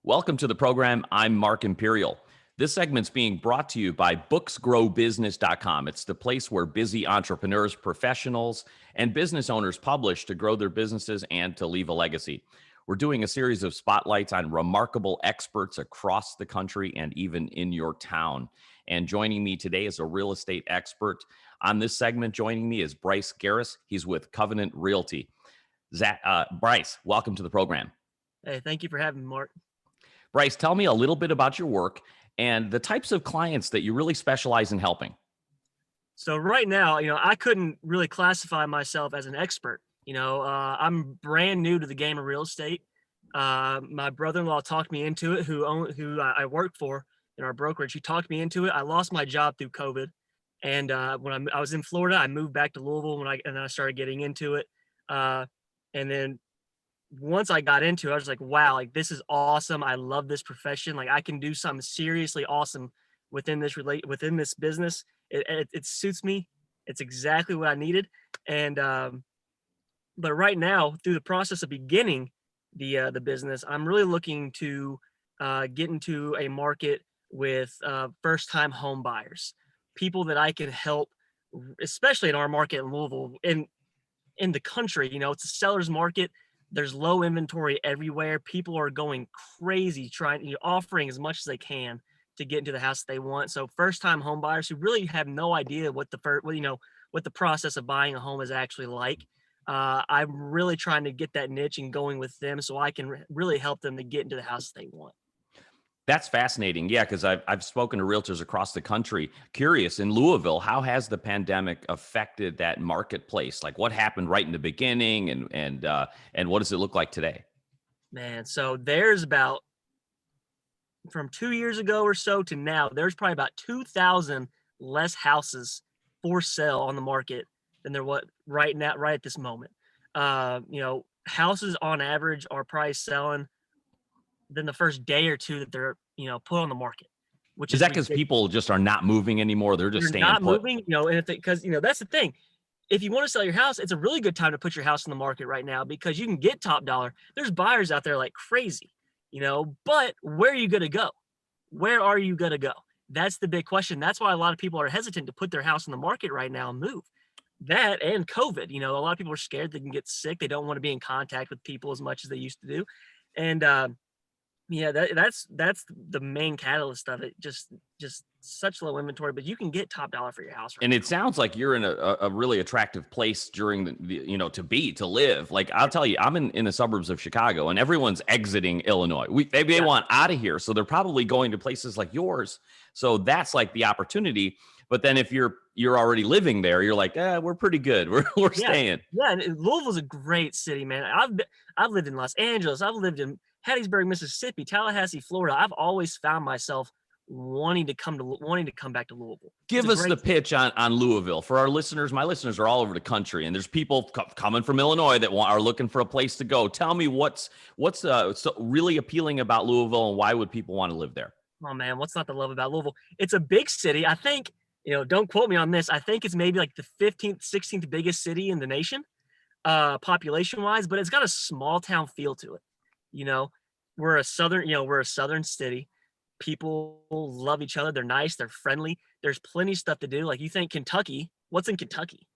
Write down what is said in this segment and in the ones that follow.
Welcome to the program. I'm Mark Imperial. This segment's being brought to you by booksgrowbusiness.com. It's the place where busy entrepreneurs, professionals, and business owners publish to grow their businesses and to leave a legacy. We're doing a series of spotlights on remarkable experts across the country and even in your town. And joining me today is a real estate expert. On this segment, joining me is Bryce Garris. He's with Covenant Realty. Bryce, welcome to the program. Hey, thank you for having me, Mark. Bryce, tell me a little bit about your work and the types of clients that you really specialize in helping. So right now, I couldn't really classify myself as an expert. I'm brand new to the game of real estate. My brother-in-law talked me into it, who I work for in our brokerage. He talked me into it. I lost my job through COVID, and when I was in Florida, I moved back to Louisville and then I started getting into it. And then once I got into it, I was like, wow, like this is awesome. I love this profession. Like I can do something seriously awesome within this business. It suits me. It's exactly what I needed. And but right now, through the process of beginning the business, I'm really looking to get into a market with first time home buyers, people that I can help, especially in our market in Louisville, in the country. It's a seller's market. There's low inventory everywhere. People are going crazy trying, offering as much as they can to get into the house that they want. So first-time home buyers who really have no idea what the process of buying a home is actually like. I'm really trying to get that niche and going with them so I can really help them to get into the house they want. That's fascinating. Yeah, because I've spoken to realtors across the country. Curious, in Louisville, how has the pandemic affected that marketplace? Like what happened right in the beginning and what does it look like today? Man, so there's about from 2 years ago or so to now, there's probably about 2,000 less houses for sale on the market than there what right now, right at this moment. Houses on average are probably selling than the first day or two that they're, put on the market, which Is is that because ridiculous. people just are not moving anymore? They're just They're staying not put. moving, and because, that's the thing. If you want to sell your house, it's a really good time to put your house on the market right now because you can get top dollar. There's buyers out there like crazy, but where are you going to go? Where are you going to go? That's the big question. That's why a lot of people are hesitant to put their house on the market right now and move. That and COVID, a lot of people are scared they can get sick. They don't want to be in contact with people as much as they used to do. And, yeah, that's the main catalyst of it. Just such low inventory, but you can get top dollar for your house right And now. it sounds like you're in a really attractive place during to live. Like I'll tell you, I'm in the suburbs of Chicago and everyone's exiting Illinois. They Yeah, want out of here. So they're probably going to places like yours. So that's like the opportunity. But then if you're already living there, you're like, we're pretty good. We're yeah, staying. yeah. And Louisville's a great city, man. I've lived in Los Angeles. I've lived in Hattiesburg, Mississippi, Tallahassee, Florida. I've always found myself wanting to come back to Louisville. It's a Give us the great city. pitch on Louisville for our listeners. My listeners are all over the country, and there's people coming from Illinois that are looking for a place to go. Tell me what's so really appealing about Louisville, and why would people want to live there? Oh man, what's not to love about Louisville? It's a big city. I think, don't quote me on this. I think it's maybe like the 15th, 16th biggest city in the nation, population wise, but it's got a small town feel to it. You know, we're a southern city. People love each other. They're nice. They're friendly. There's plenty of stuff to do. Like you think Kentucky, what's in Kentucky?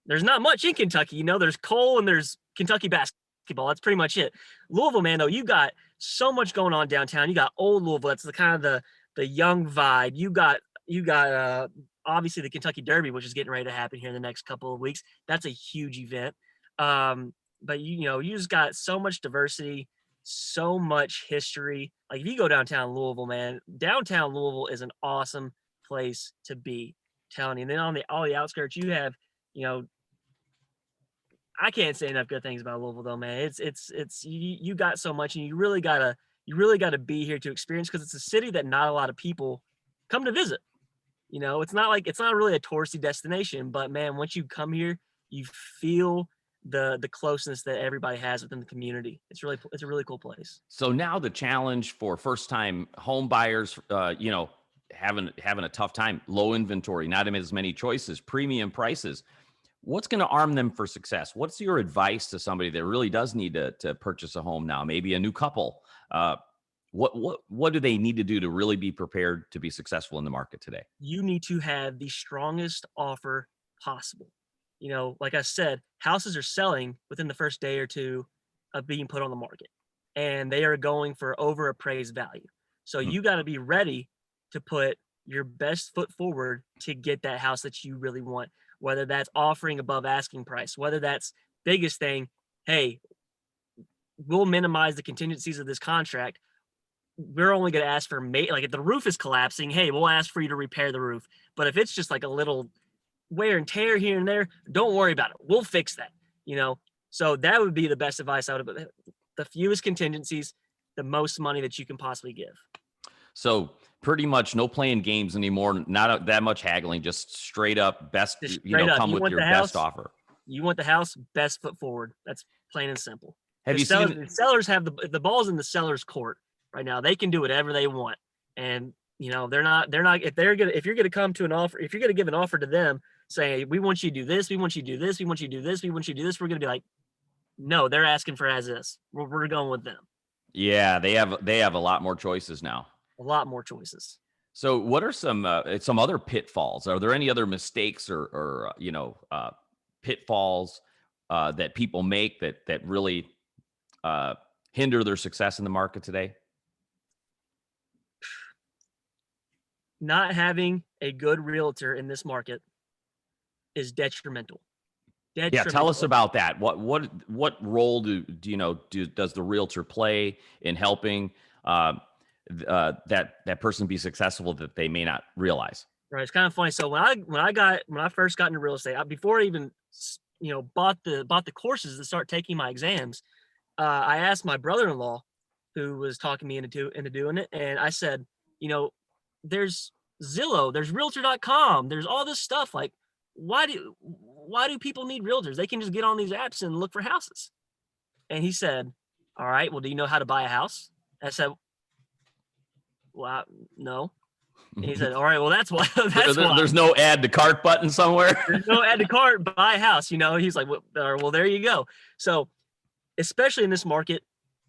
There's not much in Kentucky. There's coal and there's Kentucky basketball. That's pretty much it. Louisville, man, though, you got so much going on downtown. You got old Louisville. That's the kind of the young vibe. You got obviously the Kentucky Derby, which is getting ready to happen here in the next couple of weeks. That's a huge event. But you just got so much diversity, so much history. Like if you go downtown Louisville, man, downtown Louisville is an awesome place to be. Telling you. And then on all the outskirts, you have, you know, I can't say enough good things about Louisville though, man. It's you got so much, and you really gotta be here to experience because it's a city that not a lot of people come to visit. It's not really a touristy destination, but man, once you come here, you feel the closeness that everybody has within the community. It's a really cool place. So now the challenge for first time home buyers, having a tough time, low inventory, not as many choices, premium prices. What's going to arm them for success? What's your advice to somebody that really does need to purchase a home now? Maybe a new couple. What do they need to do to really be prepared to be successful in the market today? You need to have the strongest offer possible. Like I said, houses are selling within the first day or two of being put on the market, and they are going for over appraised value. So Hmm. you got to be ready to put your best foot forward to get that house that you really want, whether that's offering above asking price, whether that's biggest thing, hey, we'll minimize the contingencies of this contract. We're only going to ask for like if the roof is collapsing, hey, we'll ask for you to repair the roof. But if it's just like a little wear and tear here and there, don't worry about it. We'll fix that. So that would be the best advice I would have. The fewest contingencies, the most money that you can possibly give. So pretty much no playing games anymore. Not that much haggling. Just straight up best. Just straight up, come you with want your the best house, offer. you want the house, best foot forward. That's plain and simple. Have The you sellers, seen? the sellers have the ball's in the seller's court right now. They can do whatever they want, and they're not if you're gonna come to an offer, if you're gonna give an offer to them saying we want you to do this, we want you to do this, we want you to do this, we want you to do this, we're gonna be like, no, they're asking for as is. We're going with them. Yeah, they have a lot more choices now. A lot more choices. So, what are some other pitfalls? Are there any other mistakes or pitfalls that people make that really hinder their success in the market today? Not having a good realtor in this market is detrimental. Yeah, tell us about that. What role does the realtor play in helping that person be successful that they may not realize? Right. It's kind of funny. So when I first got into real estate, before I even bought the courses to start taking my exams, I asked my brother-in-law, who was talking me into doing it, and I said, there's Zillow, there's Realtor.com, there's all this stuff. Like, why do people need realtors? They can just get on these apps and look for houses. And he said, all right, well, do you know how to buy a house? I said, well, no. And he said, all right, well, that's why. There's no add to cart button somewhere. There's no add to cart, buy a house. He's like, well, there you go. So, especially in this market,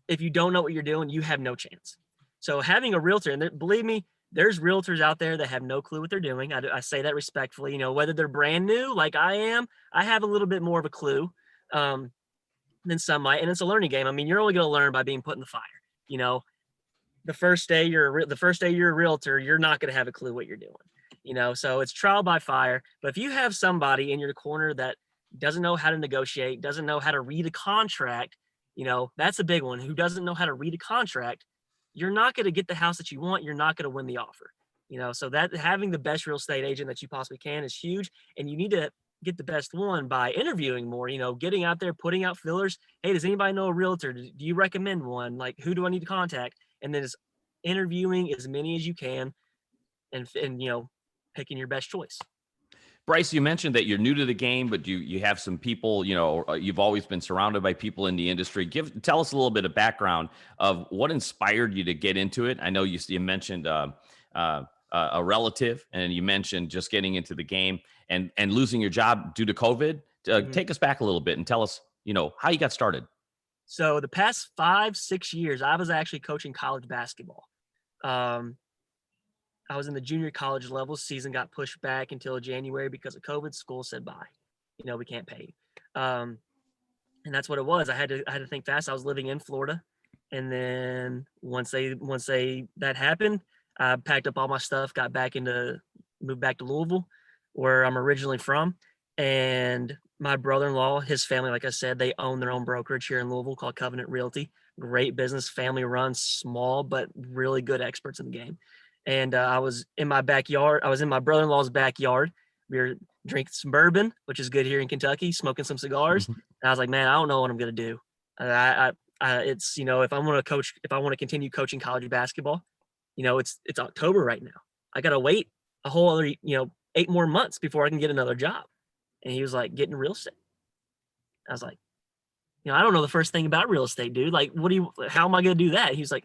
if you don't know what you're doing, you have no chance. So having a realtor, and believe me, there's realtors out there that have no clue what they're doing. I say that respectfully. Whether they're brand new like I am, I have a little bit more of a clue than some might, and it's a learning game. I mean, you're only going to learn by being put in the fire. The first day you're a realtor, you're not going to have a clue what you're doing. So it's trial by fire. But if you have somebody in your corner that doesn't know how to negotiate, doesn't know how to read a contract, that's a big one. Who doesn't know how to read a contract, you're not going to get the house that you want. You're not going to win the offer. So that having the best real estate agent that you possibly can is huge. And you need to get the best one by interviewing more, getting out there, putting out fillers. Hey, does anybody know a realtor? Do you recommend one? Like, who do I need to contact? And then just interviewing as many as you can and picking your best choice. Bryce, you mentioned that you're new to the game, but you have some people, you've always been surrounded by people in the industry. Tell us a little bit of background of what inspired you to get into it. I know you mentioned a relative, and you mentioned just getting into the game and losing your job due to COVID. Take us back a little bit and tell us, how you got started. So the past 5-6 years, I was actually coaching college basketball. I was in the junior college level. Season got pushed back until January because of COVID. School said bye. We can't pay you. And that's what it was. I had to think fast. I was living in Florida, and then once that happened, I packed up all my stuff, moved back to Louisville, where I'm originally from. And my brother-in-law, his family, like I said, they own their own brokerage here in Louisville called Covenant Realty. Great business, family run, small, but really good experts in the game. And I was in my backyard. I was in my brother-in-law's backyard. We were drinking some bourbon, which is good here in Kentucky, smoking some cigars. Mm-hmm. And I was like, man, I don't know what I'm going to do. It's, if I want to continue coaching college basketball, it's October right now. I got to wait a whole other, 8 more months before I can get another job. And he was like, get in real estate. I was like, I don't know the first thing about real estate, dude. Like, how am I going to do that? He was like,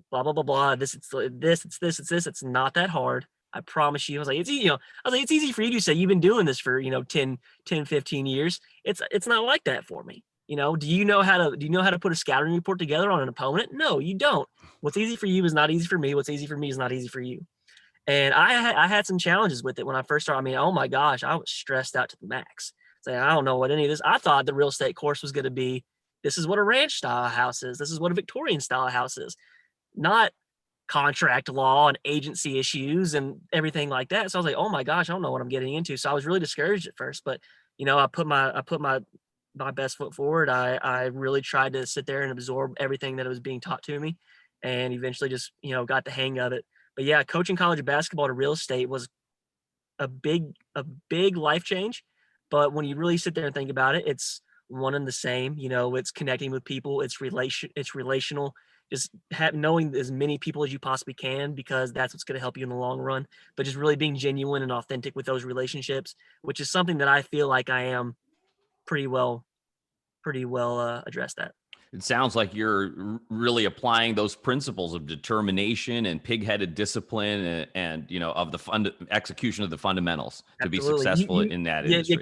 blah, blah, blah, blah. It's this. It's not that hard. I promise you. I was like, it's easy. It's easy for you to say. You've been doing this for, 10, 15 years. It's not like that for me. Do you know how to put a scouting report together on an opponent? No, you don't. What's easy for you is not easy for me. What's easy for me is not easy for you. And I had some challenges with it when I first started. I mean, oh my gosh, I was stressed out to the max. Saying, I don't know what any of this. I thought the real estate course was going to be, this is what a ranch style house is. This is what a Victorian style house is, not contract law and agency issues and everything like that. So I was like, oh my gosh, I don't know what I'm getting into. So I was really discouraged at first, but I put my best foot forward. I really tried to sit there and absorb everything that was being taught to me, and eventually just, got the hang of it. But yeah, coaching college basketball to real estate was a big life change. But when you really sit there and think about it, it's one and the same. It's connecting with people. It's relational. Just knowing as many people as you possibly can, because that's what's going to help you in the long run. But just really being genuine and authentic with those relationships, which is something that I feel like I am pretty well addressed at. It sounds like you're really applying those principles of determination and pig-headed discipline and of the execution of the fundamentals to be Absolutely. successful in that industry. You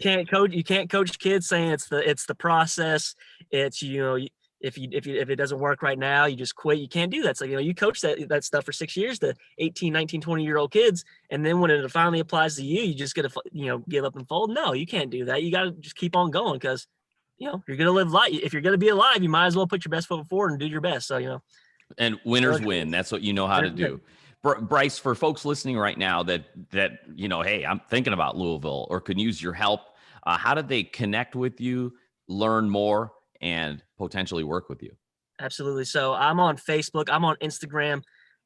can't coach kids saying it's the process. It's, if it doesn't work right now, you just quit. You can't do that. So, you coach that stuff for 6 years to 18, 19, 20-year-old kids. And then when it finally applies to you, you just got to, give up and fold. No, you can't do that. You got to just keep on going, because you're going to live life. If you're going to be alive, you might as well put your best foot forward and do your best. So, and winners win. That's what you know how to do. Bryce, for folks listening right now that, hey, I'm thinking about Louisville or could use your help, how do they connect with you, learn more, and potentially work with you? Absolutely. So I'm on Facebook. I'm on Instagram.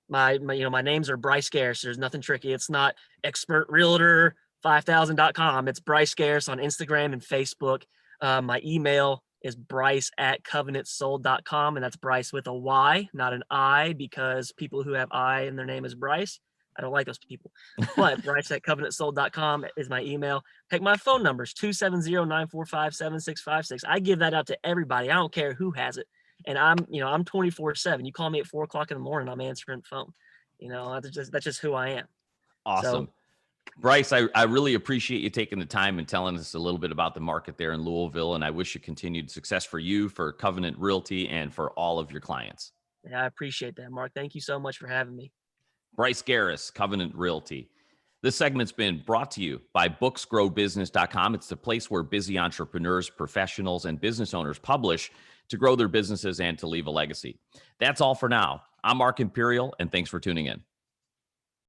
My names are Bryce Garris. There's nothing tricky. It's not expert realtor 5000.com. It's Bryce Garris on Instagram and Facebook. My email is bryce@covenantsold.com, and that's Bryce with a Y, not an I, because people who have I in their name is Bryce, I don't like those people. But bryce@covenantsold.com is my email. Heck, my phone number is 270-945-7656. I give that out to everybody. I don't care who has it. And I'm 24/7. You call me at 4:00 in the morning, I'm answering the phone. That's just who I am. Awesome. So, Bryce, I really appreciate you taking the time and telling us a little bit about the market there in Louisville, and I wish you continued success for you, for Covenant Realty, and for all of your clients. Yeah, I appreciate that, Mark. Thank you so much for having me. Bryce Garris, Covenant Realty. This segment's been brought to you by booksgrowbusiness.com. It's the place where busy entrepreneurs, professionals, and business owners publish to grow their businesses and to leave a legacy. That's all for now. I'm Mark Imperial, and thanks for tuning in.